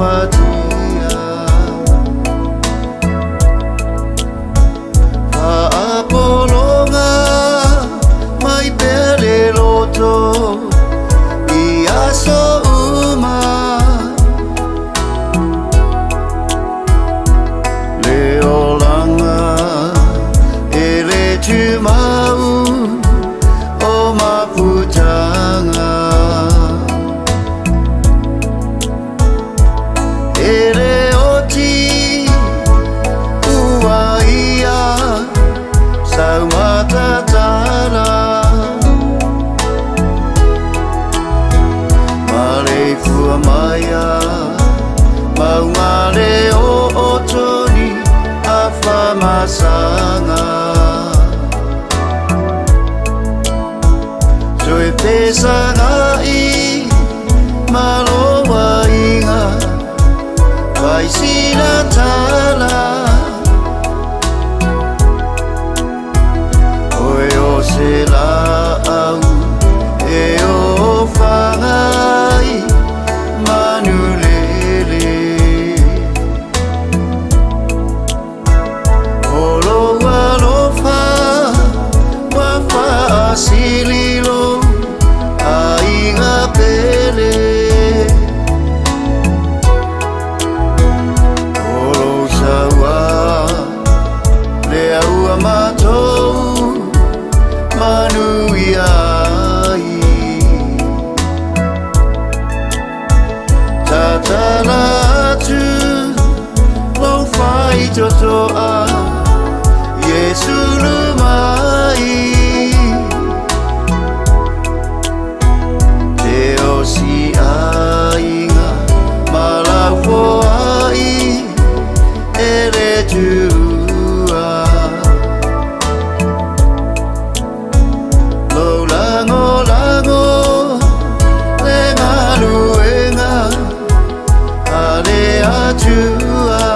fatia fa apolonga mai pele loto ia so uma leolanga ele tu mau o maputanga ele oti uaia saumatatara male fua maya maungale o otoni afa masanga Joy pesanga i malowa inga Vai sila tala Oe o se la au E o whangai manulele Olo alofa Wafa asililo Ainga pele Olo sawa Lea ua matou Manuiai Tatalatu Lo fai totoa Yesu lumai Si ainga malafo ai ele tua lo lango le maluenga ale atua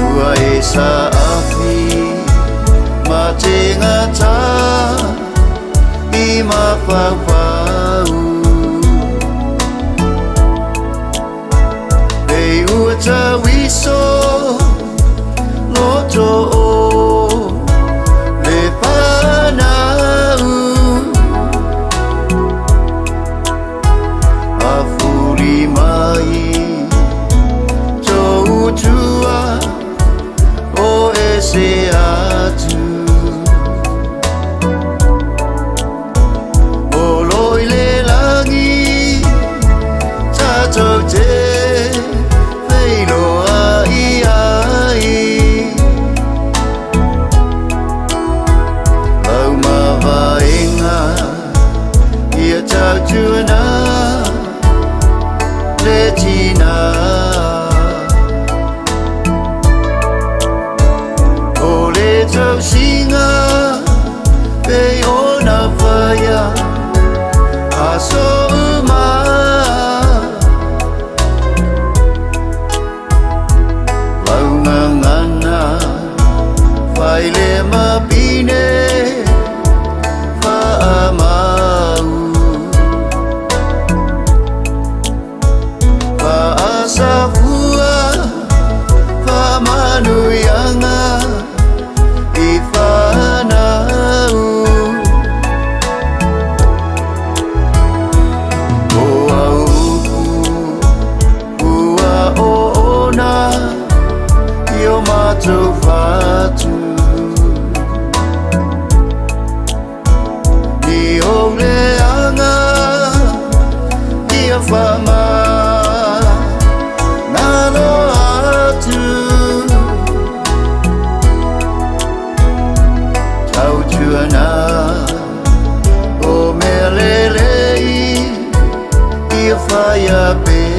ua esa afi matenga ta ma fau Ei uta wiso loto le panau afuri mai to tua o ese atu Te veilo ai ai Au mawaenga Ia tau tuana Le tina O le tau singa Pei ona whaia Aso Faile mapine faamau faasafua famanuyanga ifanau ua oona yo matou fatu Fama nalo atu tau tuana o melelei ia faya pe